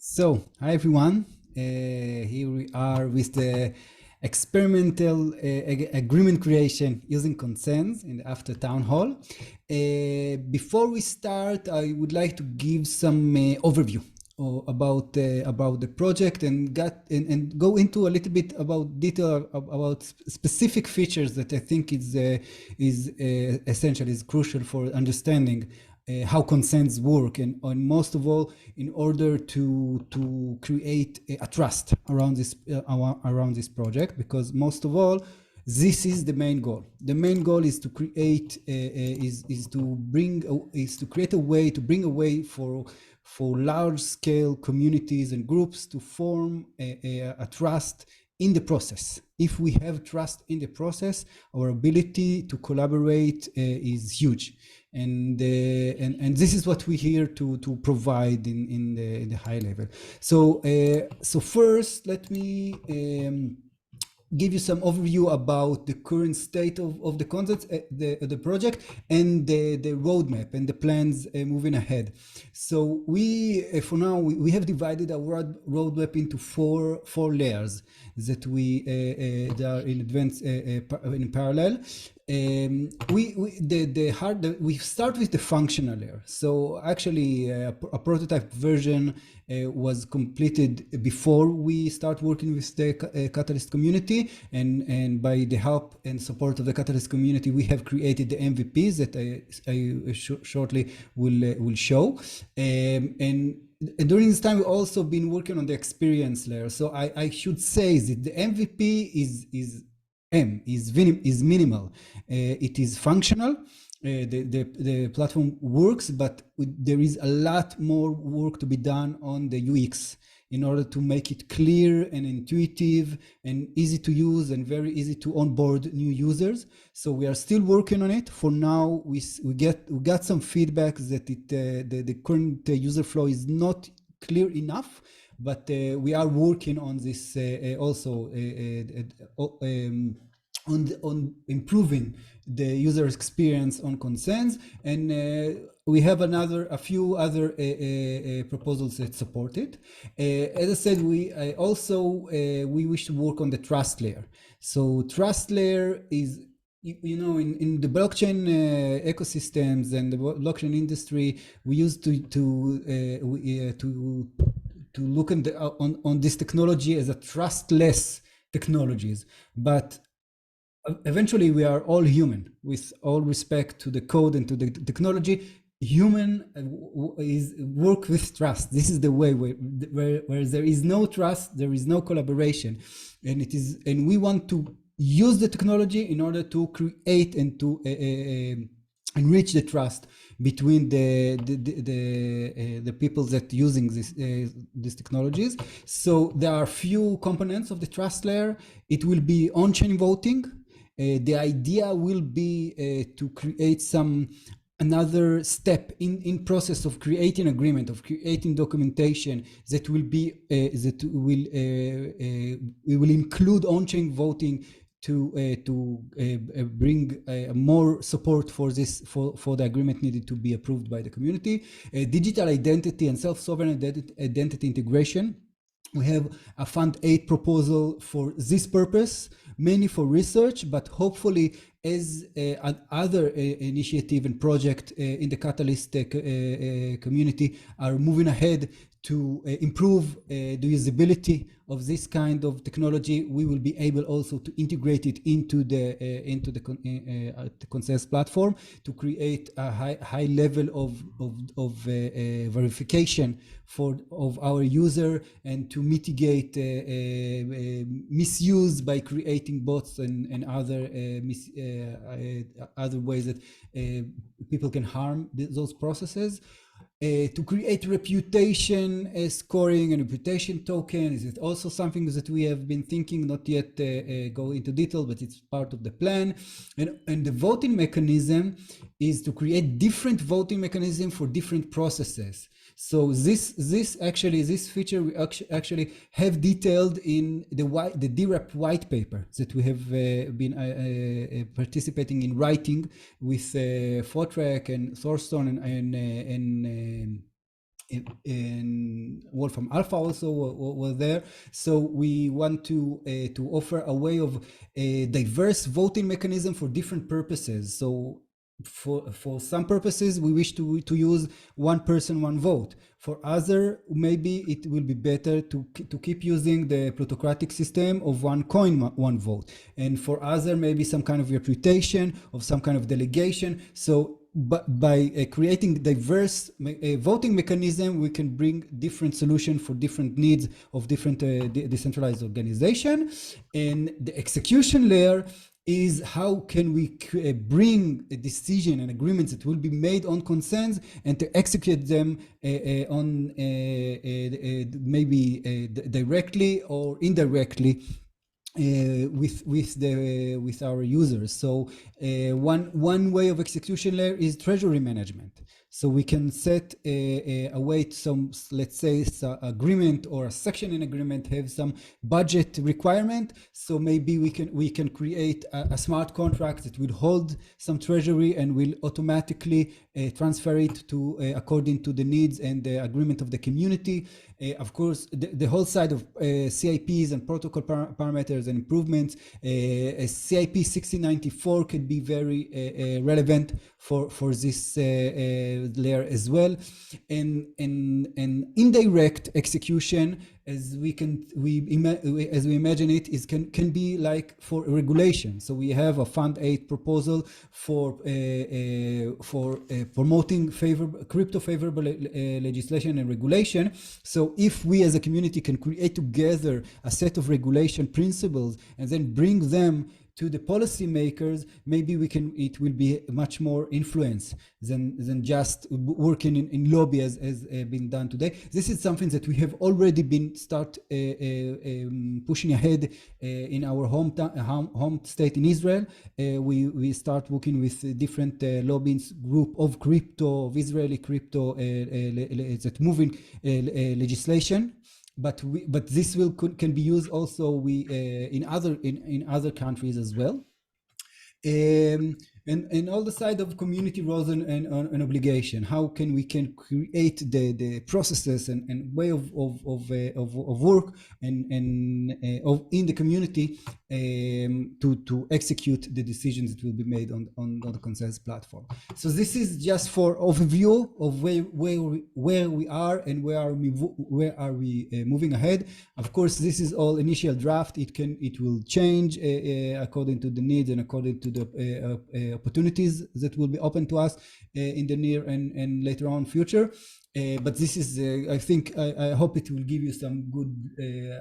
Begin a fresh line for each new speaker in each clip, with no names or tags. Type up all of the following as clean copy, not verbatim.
So, hi everyone. Here we are with the experimental agreement creation using Consenz in the after town hall. Before we start, I would like to give some overview about the project and go into a little bit about detail about specific features that I think is essential, is crucial for understanding how Consenz work, and most of all, in order to create a trust around this project, because most of all, this is the main goal. The main goal is to create is to create a way to bring a way for large scale communities and groups to form a trust in the process. If we have trust in the process, our ability to collaborate is huge. And this is what we're here to provide in the high level. So first, let me give you some overview about the current state of the concept, the project, and the roadmap and the plans moving ahead. So for now, we have divided our roadmap into four layers that that are in advance in parallel. We start with the functional layer. So actually, a prototype version was completed before we start working with the Catalyst community, and by the help and support of the Catalyst community, we have created the MVPs that I shortly will show. And during this time, we've also been working on the experience layer. So I should say that the MVP is minimal. It is functional. The platform works, but there is a lot more work to be done on the UX in order to make it clear and intuitive and easy to use and very easy to onboard new users. So we are still working on it. For now, we got some feedback that the current user flow is not clear enough, but we are working on this also on improving the user experience on Consenz, and we have a few other proposals that support it. As I said, we wish to work on the trust layer. So trust layer is, in the blockchain ecosystems and the blockchain industry, we used to look on this technology as a trustless technologies, but eventually we are all human. With all respect to the code and to the technology, human is work with trust. This is the way where there is no trust, there is no collaboration, and we want to use the technology in order to create and to enrich the trust between the people that using these technologies. So there are few components of the trust layer. It will be on-chain voting. The idea will be to create another step in process of creating agreement, of creating documentation that will be we will include on-chain voting to bring more support for the agreement needed to be approved by the community. Digital identity and self-sovereign identity integration. We have a Fund 8 proposal for this purpose, mainly for research, but hopefully as other initiative and project in the Catalyst community are moving ahead to improve the usability of this kind of technology, we will be able also to integrate it into the Consenz platform to create a high level of verification of our user, and to mitigate misuse by creating bots and other ways that people can harm those processes. To create reputation scoring and reputation token is also something that we have been thinking, not yet go into detail, but it's part of the plan. And the voting mechanism is to create different voting mechanism for different processes. So this feature we actually have detailed in the DRAP white paper that we have been participating in writing with Porath and Thorstone and in Wolfram Alpha also were there. So we want to offer a way of a diverse voting mechanism for different purposes. So for some purposes, we wish to use one person, one vote. For other, maybe it will be better to keep using the plutocratic system of one coin, one vote. And for other, maybe some kind of reputation, of some kind of delegation. So but by creating diverse voting mechanism, we can bring different solutions for different needs of different decentralized organization. And the execution layer is how can we bring a decision and agreements that will be made on Consenz and to execute them on maybe directly or indirectly with our users. So one way of execution layer is treasury management. So we can set a way to some, let's say, agreement or a section in agreement have some budget requirement. So maybe we can create a smart contract that will hold some treasury and will automatically transfer it to according to the needs and the agreement of the community. Of course, the whole side of CIPs and protocol parameters and improvements. CIP 1694 could be very relevant for this layer as well, and indirect execution, as we imagine it, is can be like for regulation. So we have a Fund 8 proposal for promoting crypto favorable legislation and regulation. So if we as a community can create together a set of regulation principles and then bring them to the policymakers, maybe it will be much more influence than just working in lobby as been done today. This is something that we have already been pushing ahead in our home state in Israel. We start working with different lobbying group of crypto, of Israeli crypto that moving legislation. But this can be used also in other countries as well. And all the side of community roles and obligation. How can we create the processes and way of work and in the community to execute the decisions that will be made on the Consenz platform. So this is just for overview of where we are and where are we moving ahead. Of course, this is all initial draft. It will change according to the needs and according to the opportunities that will be open to us in the near and later on future. But this is, I think, I hope it will give you some good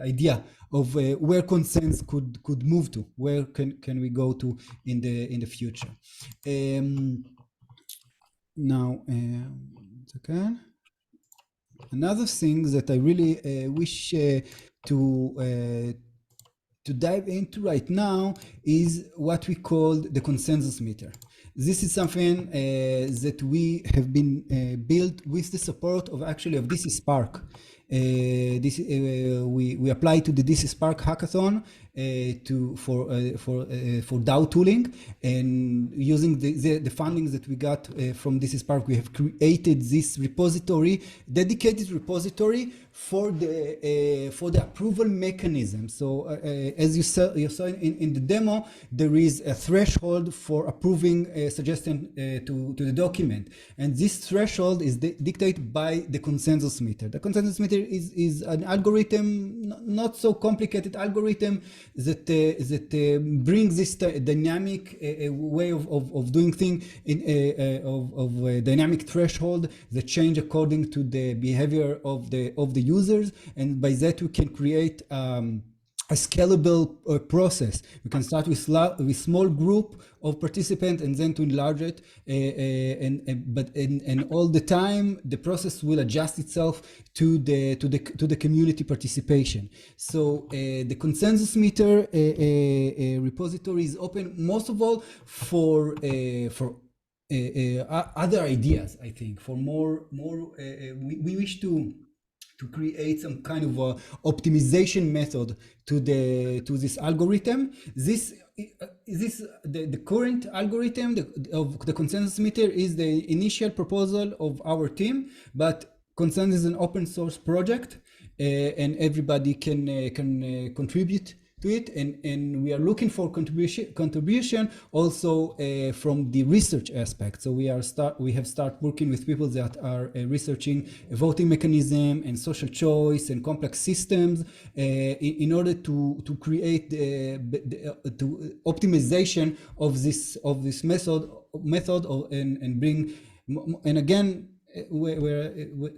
idea of where Consenz could move to, where can we go to in the future. Now, okay. Another thing that I really wish to dive into right now is what we call the consensus meter. This is something that we have been built with the support of DC Spark. We applied to the DC Spark hackathon for DAO tooling, and using the funding that we got from DC Spark, we have created this repository, dedicated repository for the approval mechanism. So as you saw in the demo, there is a threshold for approving a suggestion to the document, and this threshold is dictated by the consensus meter. The consensus meter is an algorithm, not so complicated algorithm that brings this dynamic way of doing things of a dynamic threshold that change according to the behavior of the users, and by that we can create a scalable process. We can start with small group of participants and then to enlarge it, and all the time the process will adjust itself to the community participation. So the consensus meter repository is open most of all for other ideas. I think for more we wish to create some kind of a optimization method to this algorithm. The current algorithm of the consensus meter is the initial proposal of our team, but Consenz is an open source project, and everybody can contribute to it, and we are looking for contribution also from the research aspect. So we have started working with people that are researching voting mechanism and social choice and complex systems in order to create the optimization of this method and bring, and again,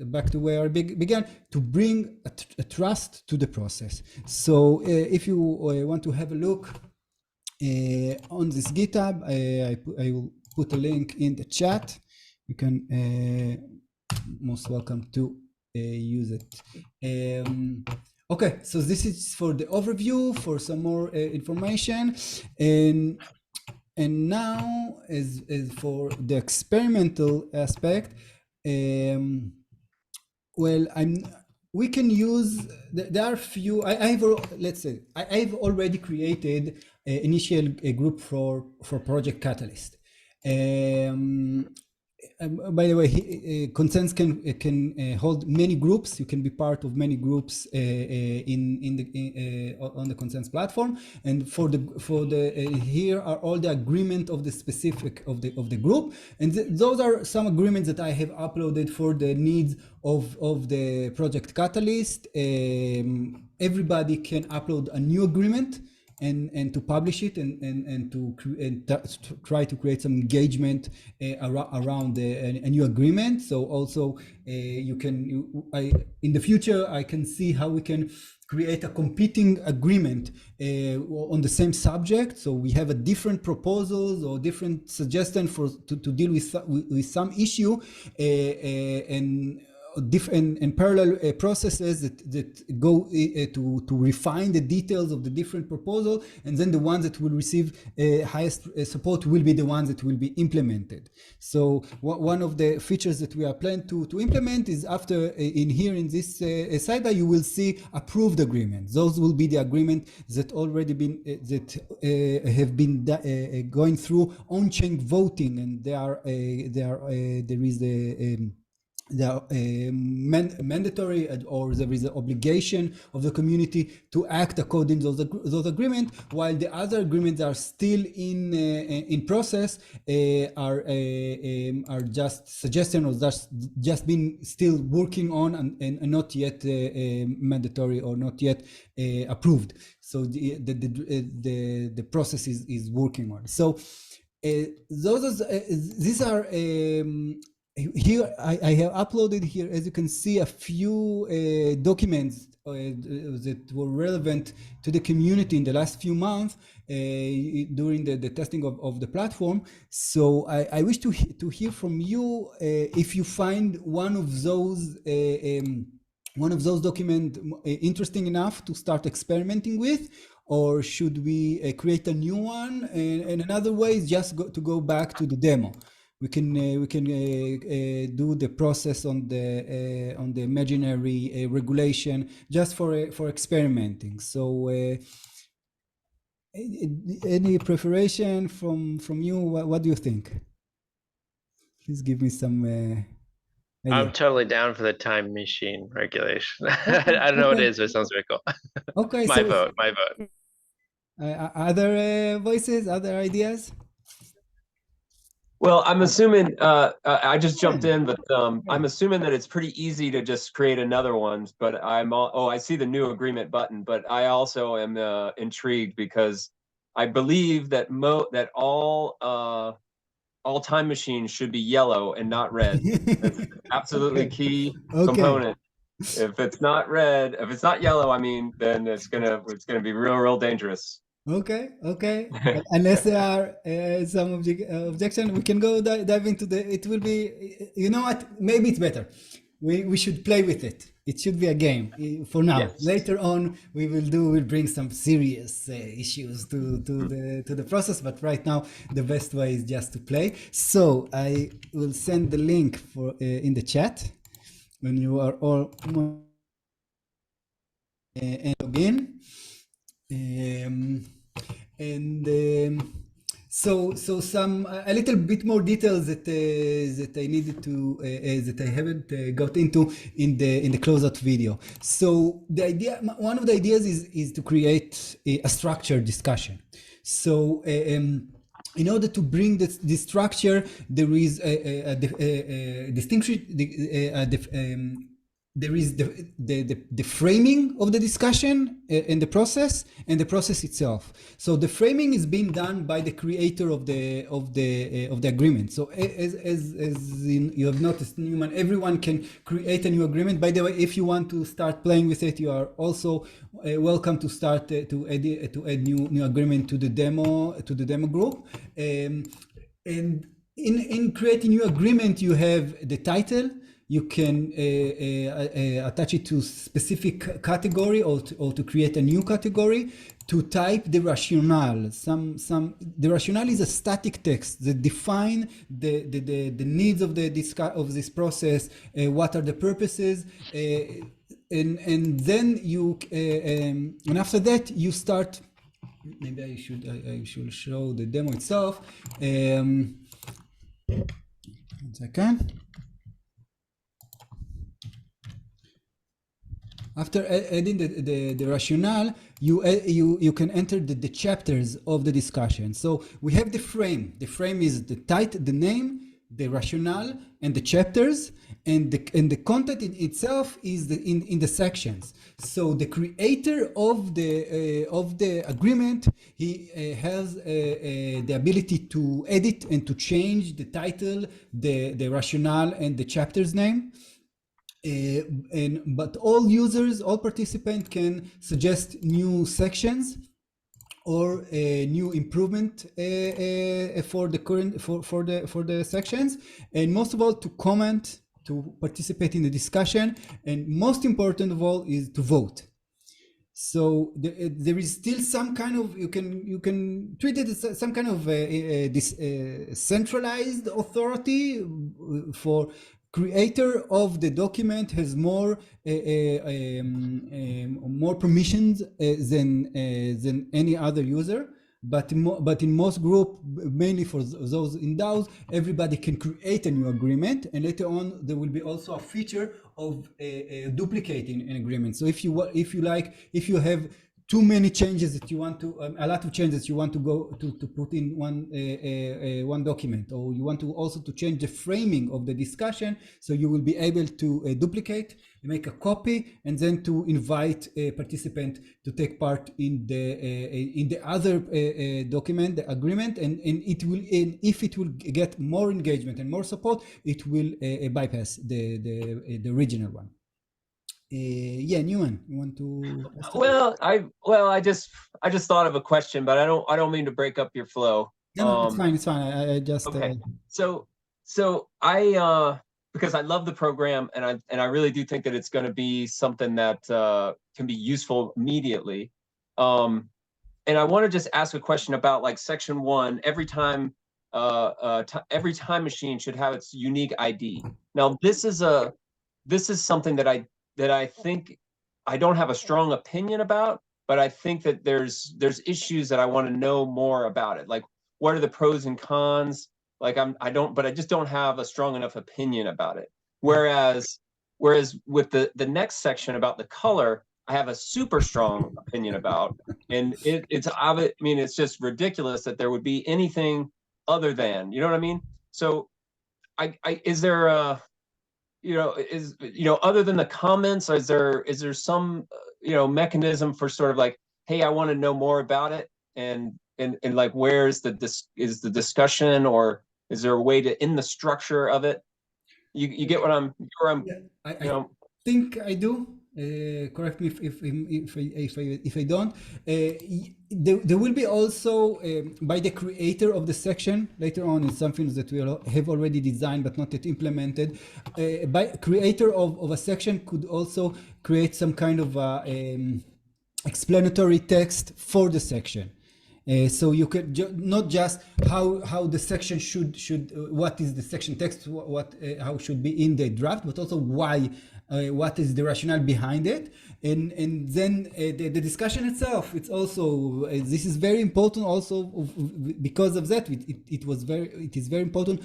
back to where I began, to bring a trust to the process. So if you want to have a look on this GitHub, I will put a link in the chat. You can most welcome to use it. Okay, so this is for the overview, for some more information, and now as for the experimental aspect, well, we can use, there are few, let's say, I've already created an initial group for Project Catalyst. By the way, Consenz can hold many groups. You can be part of many groups on the Consenz platform. And for the here are all the agreement of the specific of the group. And those are some agreements that I have uploaded for the needs of the Project Catalyst. Everybody can upload a new agreement and to publish it and to try to create some engagement around a new agreement. So also you can, in the future, I can see how we can create a competing agreement on the same subject. So we have a different proposals or different suggestions to deal with some issue and different and parallel processes that go to refine the details of the different proposal, and then the ones that will receive highest support will be the ones that will be implemented. So one of the features that we are planning to implement is after in this sidebar you will see approved agreements. Those will be the agreement that already been have been going through on-chain voting, and there is the mandatory or there is an obligation of the community to act according to those agreements, while the other agreements are still in process, are just suggestion or just been still working on and not yet mandatory or not yet approved. So the process is working on. So these are here I have uploaded here, as you can see, a few documents that were relevant to the community in the last few months during the testing of the platform. So I wish to hear from you if you find one of those documents interesting enough to start experimenting with, or should we create a new one? And another way is just to go back to the demo. We can do the process on the imaginary regulation just for experimenting. So any preparation from you? What do you think? Please give me some idea.
I'm totally down for the time machine regulation. Okay, I don't know what it is, but it sounds very cool. Okay, my vote.
Other voices, other ideas?
Well, I'm assuming, I just jumped in, but I'm assuming that it's pretty easy to just create another one, but I see the new agreement button, but I also am intrigued because I believe that all time machines should be yellow and not red. That's absolutely key component. If it's not red, if it's not yellow, I mean, then it's gonna be real dangerous.
Okay. Unless there are some objection, we can go dive into it will be, you know what, maybe it's better. We should play with it. It should be a game for now. Yes. Later on, we'll bring some serious issues to the process, but right now the best way is just to play. So I will send the link for in the chat when you are all and log in. So some a little bit more details that that I needed to that I haven't got into in the closeout video. So the idea, one of the ideas is to create a structured discussion. So in order to bring this structure, there is a distinction. There is the framing of the discussion and the process itself. So the framing is being done by the creator of the agreement. So as you have noticed, Newman, everyone can create a new agreement. By the way, if you want to start playing with it, you are also welcome to start to add new agreement to the demo group. And in creating new agreement, you have the title. You can attach it to specific category or to create a new category, to type the rationale. The rationale is a static text that define the needs of this process, what are the purposes, and then you and after that you start. Maybe I should show the demo itself. 1 second. After adding the rationale, you can enter the chapters of the discussion. So we have the frame. The frame is the title, the name, the rationale, and the chapters, and the content in itself is in the sections. So the creator of the agreement, he has the ability to edit and to change the title, the rationale, and the chapter's name. But all users, all participants can suggest new sections or a new improvement for the sections, and most of all to comment, to participate in the discussion, and most important of all is to vote. So there is still some kind of, you can treat it as some kind of this centralized authority. For creator of the document has more permissions than any other user. But in most group, mainly for those in DAOs, everybody can create a new agreement, and later on there will be also a feature of duplicating an agreement. So if you have too many changes that you want to, a lot of changes you want to go to put in one document, or you want to also to change the framing of the discussion, so you will be able to duplicate, make a copy, and then to invite a participant to take part in the other document, the agreement, and if it will get more engagement and more support, it will bypass the original one. Yeah, Newman, you want to?
Well, I just thought of a question, but I don't mean to break up your flow.
No, it's fine. It's fine. I just
okay. So I because I love the program, and I really do think that it's going to be something that can be useful immediately. And I want to just ask a question about like section 1. Every time machine should have its unique ID. Now this is something that I think I don't have a strong opinion about, but I think that there's issues that I want to know more about it. Like, what are the pros and cons? Like but I just don't have a strong enough opinion about it. Whereas with the next section about the color, I have a super strong opinion about, and it's just ridiculous that there would be anything other than, you know what I mean? So is there a, other than the comments, is there some, mechanism for sort of like, hey, I want to know more about it, and like, where is the discussion, or is there a way to, in the structure of it? You get where I'm
I think I do. Correct me if I don't. There will be also by the creator of the section later on. It's something that we have already designed but not yet implemented. By creator of a section could also create some kind of explanatory text for the section. So you could not just how the section should what is the section text, how should be in the draft, but also why what is the rationale behind it, and then the discussion itself. It's also this is very important also because of that. It is very important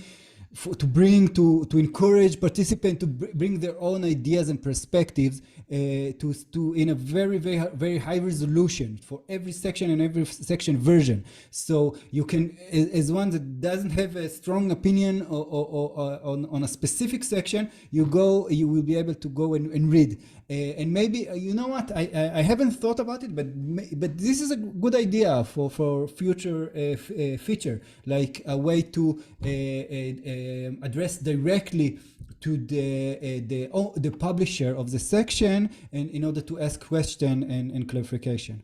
to encourage participants to bring their own ideas and perspectives to in a very high resolution for every section and every section version. So you can, as one that doesn't have a strong opinion on a specific section, you will be able to go and read. And maybe you know what, I haven't thought about it, but this is a good idea for future feature, like a way to address directly to the publisher of the section, and in order to ask question and clarification.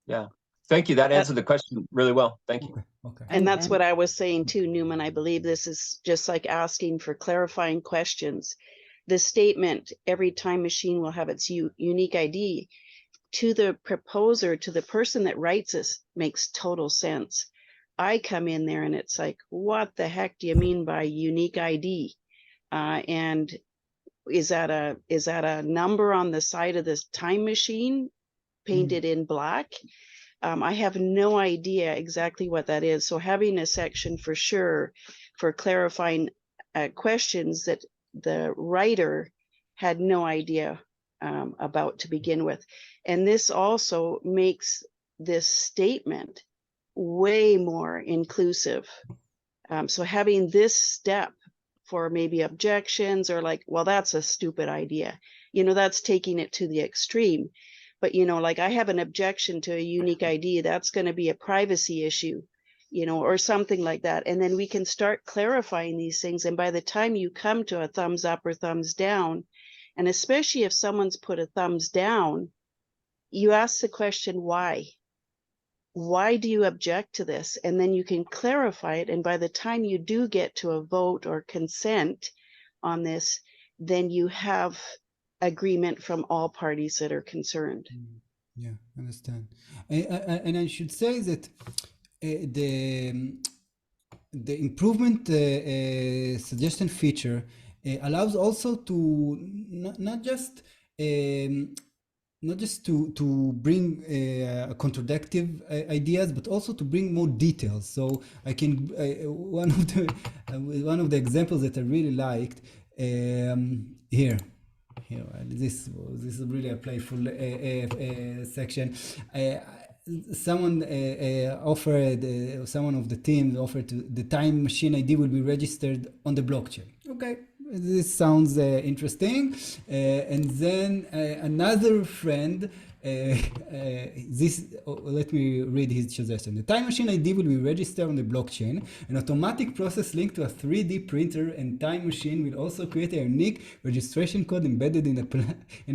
Yeah, thank you. That answered the question really well. Thank you.
Okay.
And that's what I was saying too, Newman. I believe this is just like asking for clarifying questions. The statement, every time machine will have its unique ID, to the proposer, to the person that writes this, makes total sense. I come in there and it's like, what the heck do you mean by unique ID? And is that a number on the side of this time machine painted in black? I have no idea exactly what that is. So having a section for sure for clarifying questions that the writer had no idea about to begin with. And this also makes this statement way more inclusive. So having this step for maybe objections or like, well, that's a stupid idea. You know, that's taking it to the extreme. But, you know, like I have an objection to a unique ID, that's going to be a privacy issue, you know, or something like that. And then we can start clarifying these things. And by the time you come to a thumbs up or thumbs down, and especially if someone's put a thumbs down, you ask the question, why? Why do you object to this? And then you can clarify it. And by the time you do get to a vote or consent on this, then you have agreement from all parties that are concerned.
Yeah, I understand. And I should say that the improvement suggestion feature allows also to not just to bring contradictive ideas, but also to bring more details. So I can one of the examples that I really liked here. This is really a playful section. Someone offered, someone of the team offered the time machine ID will be registered on the blockchain. Okay, this sounds interesting. And then another friend, let me read his suggestion. The time machine ID will be registered on the blockchain. An automatic process linked to a 3D printer and time machine will also create a unique registration code embedded in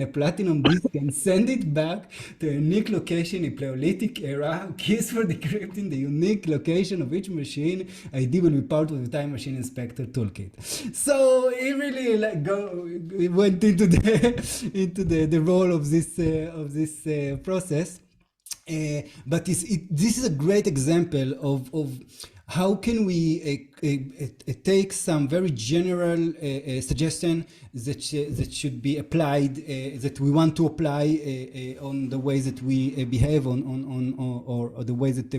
a platinum disk and send it back to a unique location in Paleolithic era. Keys for decrypting the unique location of each machine ID will be part of the time machine inspector toolkit. So he really went into the role of this process, but this is a great example of how can we take some very general suggestion that should be applied, that we want to apply on the ways that we behave or the ways that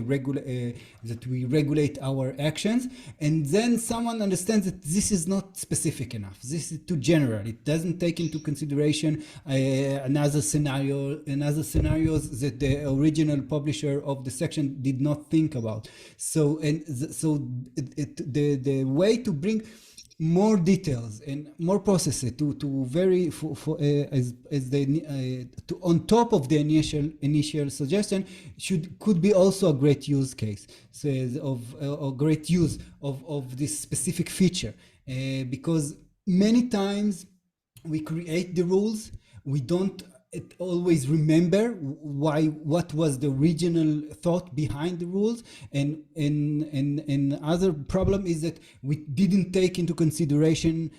we regulate our actions, and then someone understands that this is not specific enough. This is too general. It doesn't take into consideration another scenarios that the original publisher of the section did not think about. So the way to bring more details and more processes on top of the initial suggestion could be also a great use case of great use of this specific feature, because many times we create the rules, we don't always remember what was the original thought behind the rules, and other problem is that we didn't take into consideration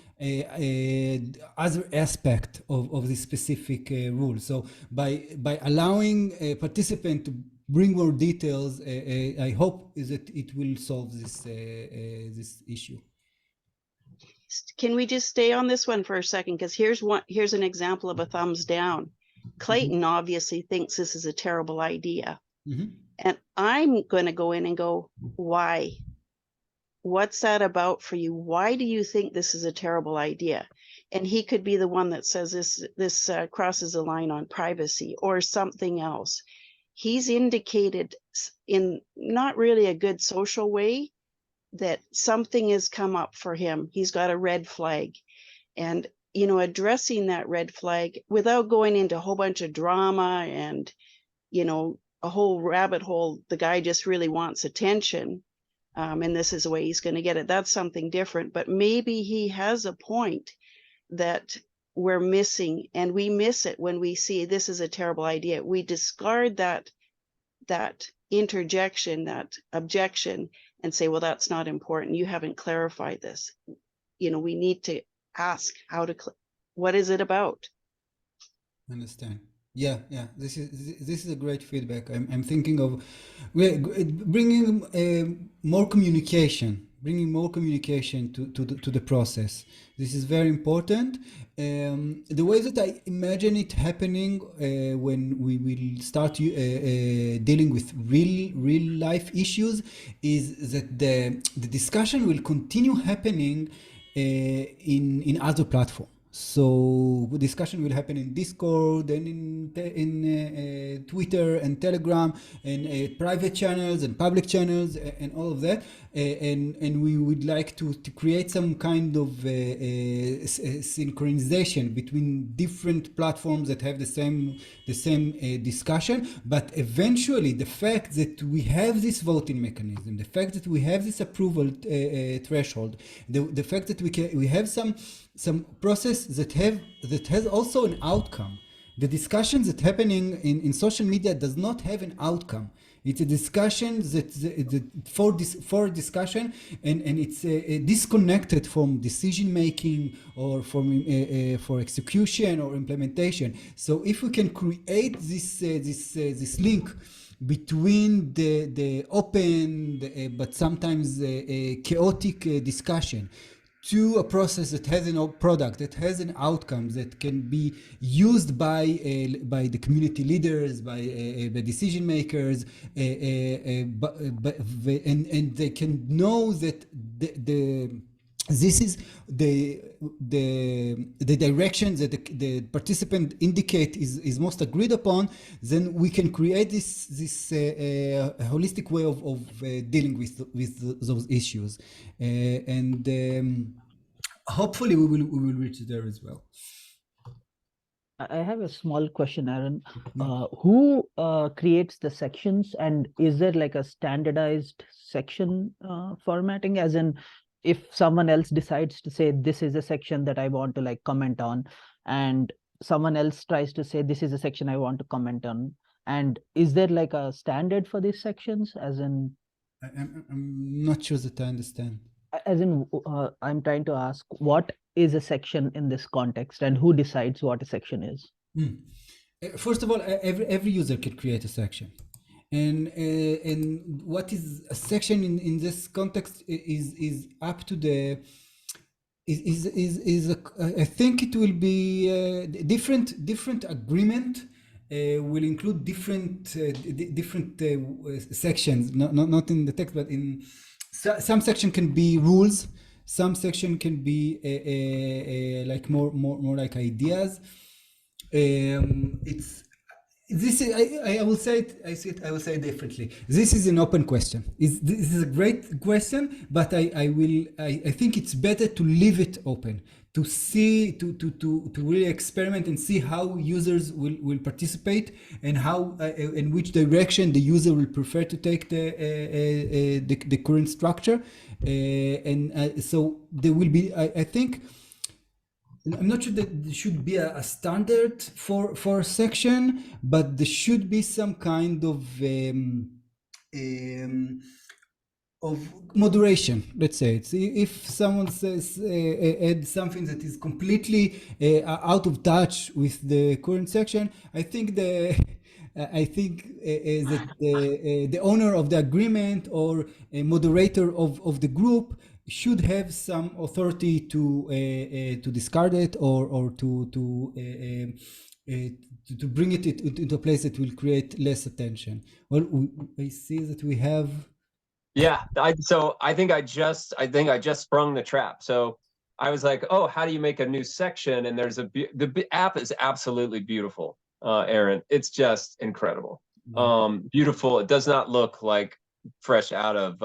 other aspect of this specific rule. So by allowing a participant to bring more details, I hope is that it will solve this issue.
can we just stay on this one for a second? Because here's an example of a thumbs down. Clayton obviously thinks this is a terrible idea. And I'm going to go in and go, why? What's that about for you? Why do you think this is a terrible idea? And he could be the one that says this crosses a line on privacy or something else. He's indicated in not really a good social way that something has come up for him. He's got a red flag. And, you know, addressing that red flag without going into a whole bunch of drama and, you know, a whole rabbit hole, the guy just really wants attention. And this is the way he's going to get it. That's something different. But maybe he has a point that we're missing, and we miss it when we see this is a terrible idea. We discard that interjection, that objection, and say, well, that's not important. You haven't clarified this. You know, we need to ask what is it about?
Understand. Yeah. This is a great feedback. I'm thinking of bringing more communication, to the process. This is very important. The way that I imagine it happening when we will start dealing with real life issues is that the discussion will continue happening in other platforms. So discussion will happen in Discord and in Twitter and Telegram and private channels and public channels and all of that. And we would like to create some kind of synchronization between different platforms that have the same discussion. But eventually, the fact that we have this voting mechanism, the fact that we have this approval threshold, the fact that we have some process that has also an outcome. The discussions that happening in social media does not have an outcome. It's a discussion for discussion, and it's disconnected from decision making or from for execution or implementation. So if we can create this link between the open but sometimes chaotic discussion to a process that has a product, that has an outcome that can be used by the community leaders, by the decision makers, and they can know that this is the direction that the participant indicate is most agreed upon. Then we can create this holistic way of dealing with those issues, and hopefully we will reach there as well.
I have a small question, Aaron. Who creates the sections, and is there like a standardized section formatting, as in if someone else decides to say this is a section that I want to like comment on, and someone else tries to say this is a section I want to comment on, and is there like a standard for these sections, as in?
I'm not sure that I understand.
As in, I'm trying to ask, what is a section in this context, and who decides what a section is?
First of all, every user can create a section. And what is a section in this context is up to the I think it will be different agreement will include different sections, not in the text, but in some section can be rules, some section can be like more like ideas. This is, I will say it. I will say it differently. This is an open question. This is a great question, but I think it's better to leave it open, to see, to really experiment and see how users will participate, and how in which direction the user will prefer to take the current structure, and so there will be. I think. I'm not sure that there should be a standard for a section, but there should be some kind of moderation. Let's say if someone says add something that is completely out of touch with the current section, I think that the owner of the agreement or a moderator of the group should have some authority to discard it or to bring it into a place that will create less attention. Well, I see that we have.
Yeah, so I think I just sprung the trap. So I was like, oh, how do you make a new section? And there's the app is absolutely beautiful, Aaron. It's just incredible. Beautiful. It does not look like fresh out of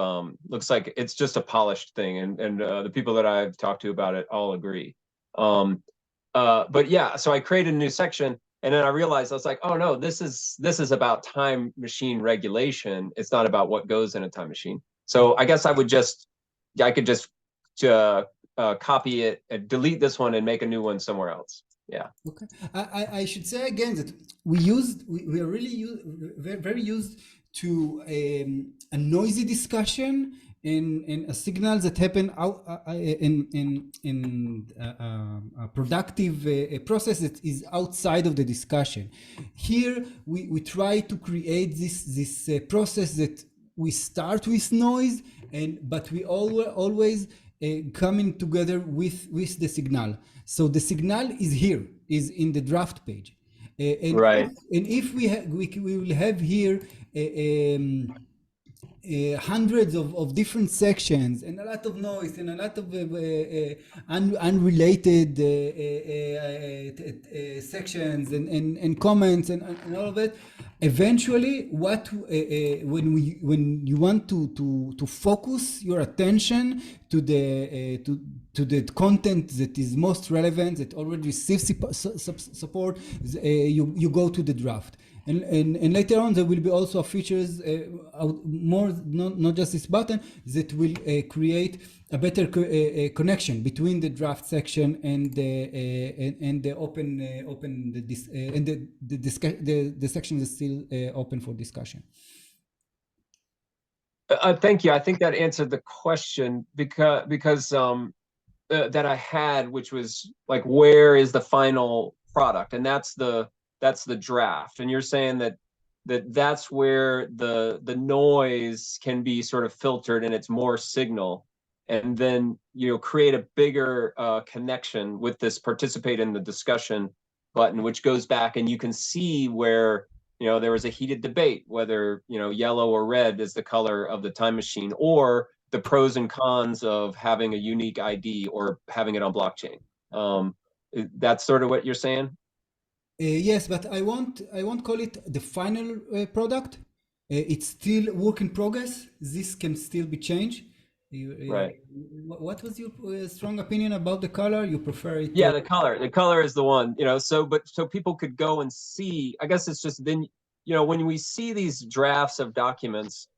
looks like it's just a polished thing, and the people that I've talked to about it all agree. But yeah, so I created a new section, and then I realized I was like, oh no, this is about time machine regulation. It's not about what goes in a time machine. So I guess I could just copy it and delete this one and make a new one somewhere else. Yeah.
Okay. I should say again that we are really very used to a noisy discussion in a signal that happen out in a productive process that is outside of the discussion. Here we try to create this process that we start with noise, but we always coming together with the signal. So the signal is here, is in the draft page, and
right.
If we will have here hundreds of different sections and a lot of noise and a lot of unrelated sections and comments and all of it. Eventually, when you want to focus your attention to the content that is most relevant, that already receives support, you go to the draft. And later on there will be also features more, not just this button, that will create a better connection between the draft section and the the section is still open for discussion.
Thank you. I think that answered the question because that I had, which was like, where is the final product? And that's the draft. And you're saying that's where the noise can be sort of filtered and it's more signal, and then create a bigger connection with this participate in the discussion button, which goes back and you can see where there was a heated debate whether yellow or red is the color of the time machine, or the pros and cons of having a unique ID or having it on blockchain. That's sort of what you're saying.
Yes, but I won't call it the final product. It's still work in progress. This can still be changed.
Right.
What was your strong opinion about the color? You prefer it?
Yeah, the color is the one. So people could go and see. I guess it's just then when we see these drafts of documents,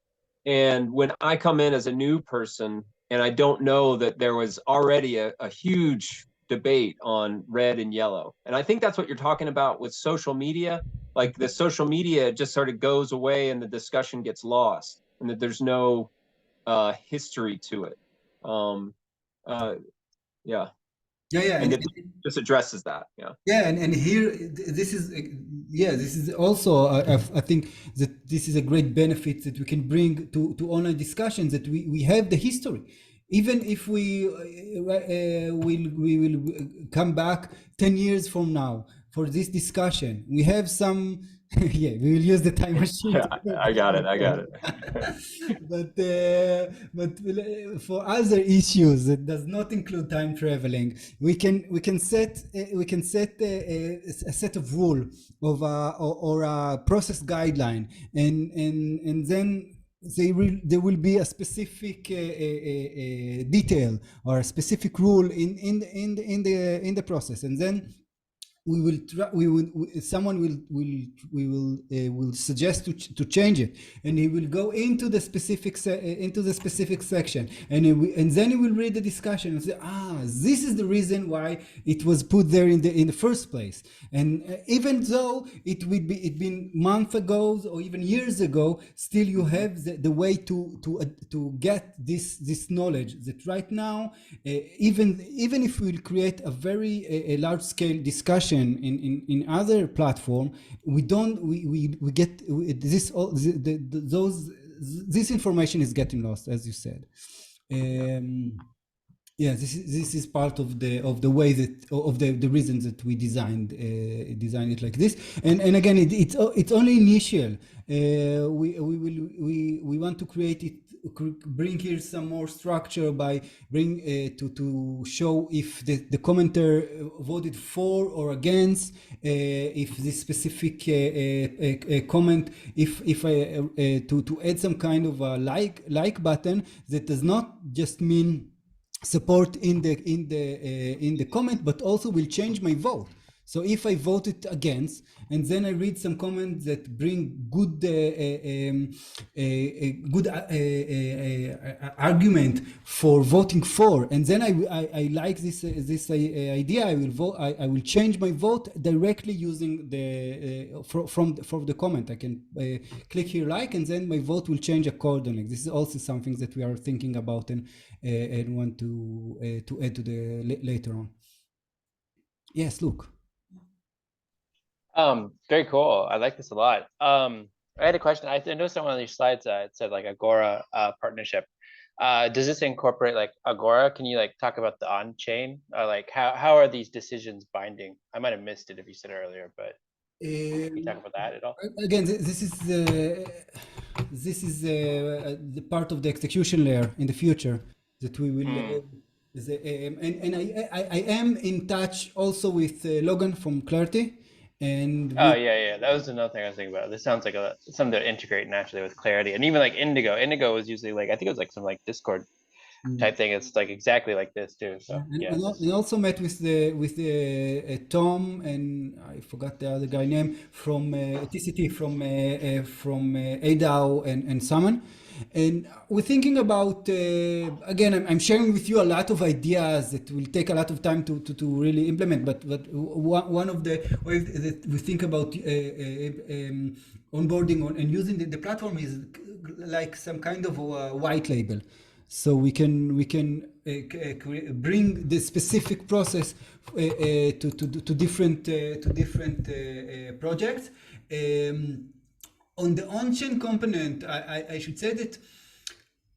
and when I come in as a new person and I don't know that there was already a huge debate on red and yellow. And I think that's what you're talking about with social media. Like the social media just sort of goes away and the discussion gets lost, and that there's no history to it. Yeah. And it just addresses that.
And here this is also I think that this is a great benefit that we can bring to online discussions, that we have the history. Even if we will come back 10 years from now for this discussion, we have some. Yeah, we will use the time machine.
Yeah, I got it.
But for other issues that does not include time traveling, we can set a set of rule of or a process guideline, and then there will be a specific detail or a specific rule in the process, and then someone will suggest to change it, and he will go into the specific section, and then he will read the discussion and say, this is the reason why it was put there in the first place. And even though it been months ago or even years ago, still you have the way to get this knowledge that right now, even if we create a very large scale discussion in other platform, we get this this information is getting lost, as you said. Yeah, this is part of the way that of the reasons that we designed it like this. And again, it's only initial. We want to create it, bring here some more structure by to show if the commenter voted for or against, if this specific comment, if to add some kind of a like button that does not just mean support in the comment, but also will change my vote. So if I voted against, and then I read some comments that bring good argument for voting for, and then I like this idea, I will vote. I will change my vote directly using the from the comment. I can click here like, and then my vote will change accordingly. This is also something that we are thinking about and want to add to the later on. Yes, Luke.
Very cool. I like this a lot. I had a question. I noticed on one of these slides it said like Agora partnership. Does this incorporate like Agora? Can you like talk about the on-chain? Like how are these decisions binding? I might have missed it if you said it earlier, but can you talk about that at all?
Again, this is the part of the execution layer in the future that we will. And I am in touch also with Logan from Clarity. And
yeah, that was another thing I was thinking about. This sounds like something that integrate naturally with Clarity, and even like Indigo was usually like, I think it was like some like Discord type thing. It's like exactly like this too. So yeah.
And also met with the Tom, and I forgot the other guy name from TCT from ADAO and Summon. And we're thinking about, again, I'm sharing with you a lot of ideas that will take a lot of time to really implement, but one of the ways that we think about onboarding and using the platform is like some kind of a white label. So we can bring the specific process to different projects. On the on-chain component, I should say that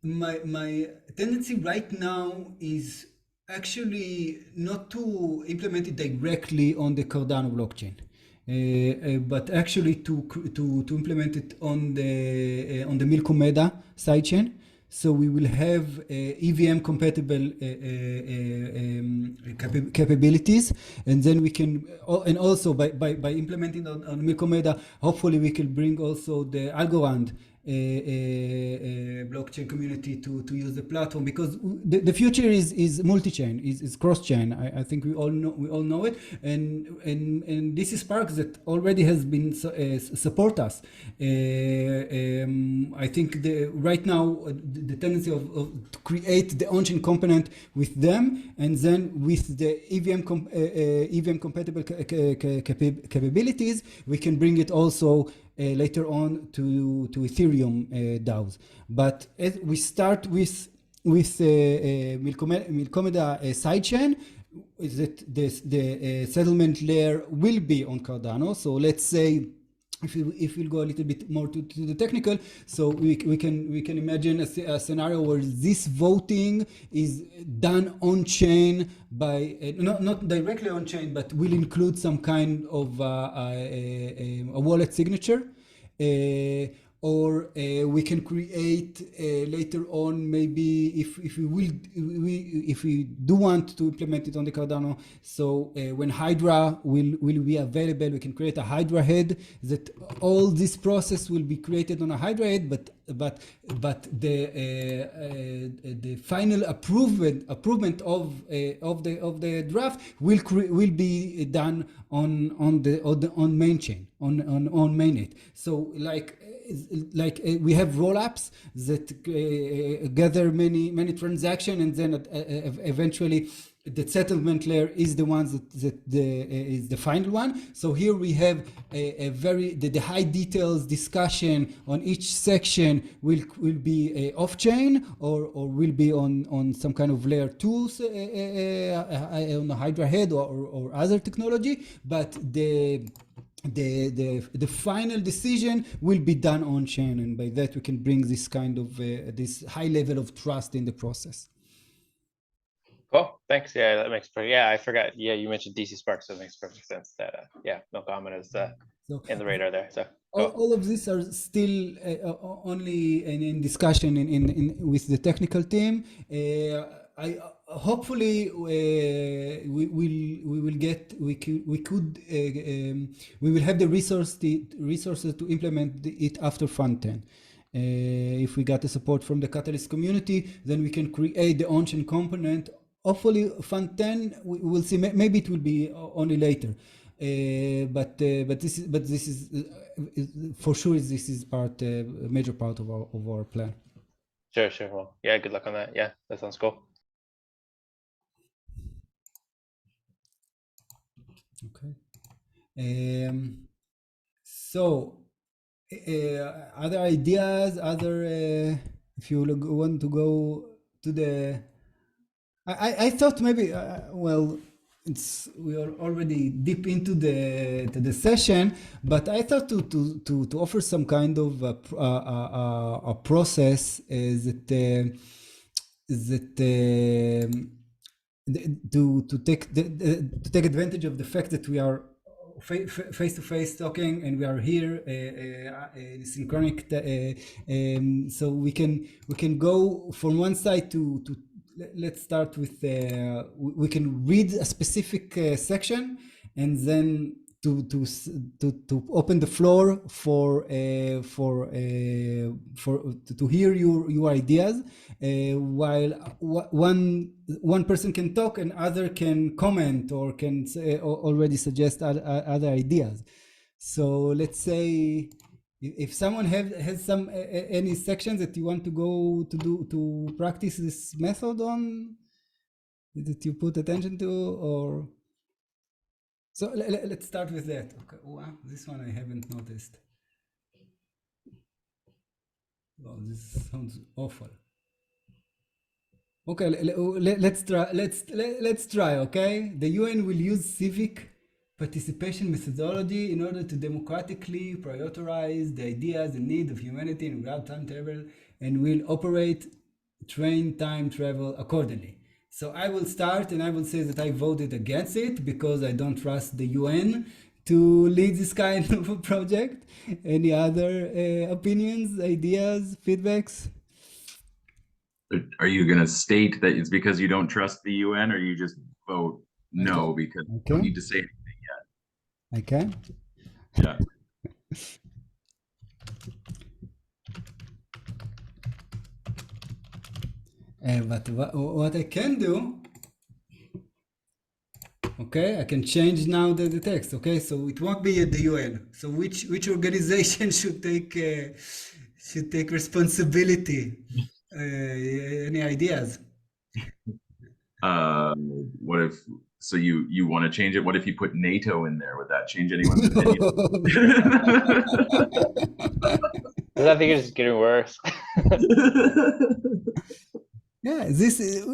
my tendency right now is actually not to implement it directly on the Cardano blockchain, but actually to implement it on the Milkomeda sidechain. So we will have EVM compatible capabilities, and then we can, and also by implementing on Milkomeda, hopefully we can bring also the Algorand blockchain community to use the platform, because the future is multi-chain, is cross-chain. I think we all know it, and this is Spark that already has been support us. I think right now the tendency of to create the on-chain component with them, and then with the EVM compatible capabilities, we can bring it also later on to Ethereum DAOs. But as we start with Milkomeda sidechain, is that the settlement layer will be on Cardano. So let's say, if we'll go a little bit more to the technical, so we can imagine a scenario where this voting is done on chain by not directly on chain, but will include some kind of a wallet signature. Or we can create later on, maybe if we do want to implement it on the Cardano, so when Hydra will be available, we can create a Hydra head, that all this process will be created on a Hydra head, but the final approvement of the draft will be done on main chain, on mainnet. So like we have roll-ups that gather many transactions, and then eventually the settlement layer is the one that is the final one. So here we have the high details discussion on each section will be off-chain or will be on some kind of layer 2 on a Hydra head or other technology, but the final decision will be done on chain, and by that we can bring this kind of this high level of trust in the process.
Cool, thanks. Yeah, that makes perfect. Yeah, I forgot. Yeah, you mentioned DC Spark, so it makes perfect sense that yeah, no comment is
So
in the radar there. So
all of these are still only in discussion with the technical team. I hopefully we will get we will have the resources to implement it after Fun10. If we got the support from the Catalyst community, then we can create the on-chain component. Hopefully Fun10, we'll see, maybe it will be only later. But this is for sure. This is a major part of our plan.
sure. Well, yeah, good luck on that. Yeah, that sounds cool.
Okay. So, other ideas? If you want to go to the, I thought maybe well. We are already deep into the session, but I thought to offer some kind of a process to take advantage of the fact that we are face to face talking and we are here synchronic, so we can go from one side to let's start with we can read a specific section and then to open the floor for to hear your ideas, while one person can talk and other can comment or can already suggest other ideas. So let's say if someone has some any sections that you want to go to practice this method on, that you put attention to, or so let's start with that. Okay, wow, this one I haven't noticed. Oh, this sounds awful. Okay, let's try. Okay, the UN will use civic participation methodology in order to democratically prioritize the ideas and needs of humanity in without time travel, and will operate train time travel accordingly. So I will start and I will say that I voted against it because I don't trust the UN to lead this kind of a project. Any other opinions, ideas, feedbacks?
Are you going to state that it's because you don't trust the UN, or you just vote no because you don't need to say anything yet?
Okay.
Yeah.
But what I can do, okay, I can change now the text. Okay, so it won't be at the UN. So which organization should take responsibility? Any ideas?
What if? So you want to change it? What if you put NATO in there? Would that change anyone's opinion?
I think it's getting worse.
Yeah, this is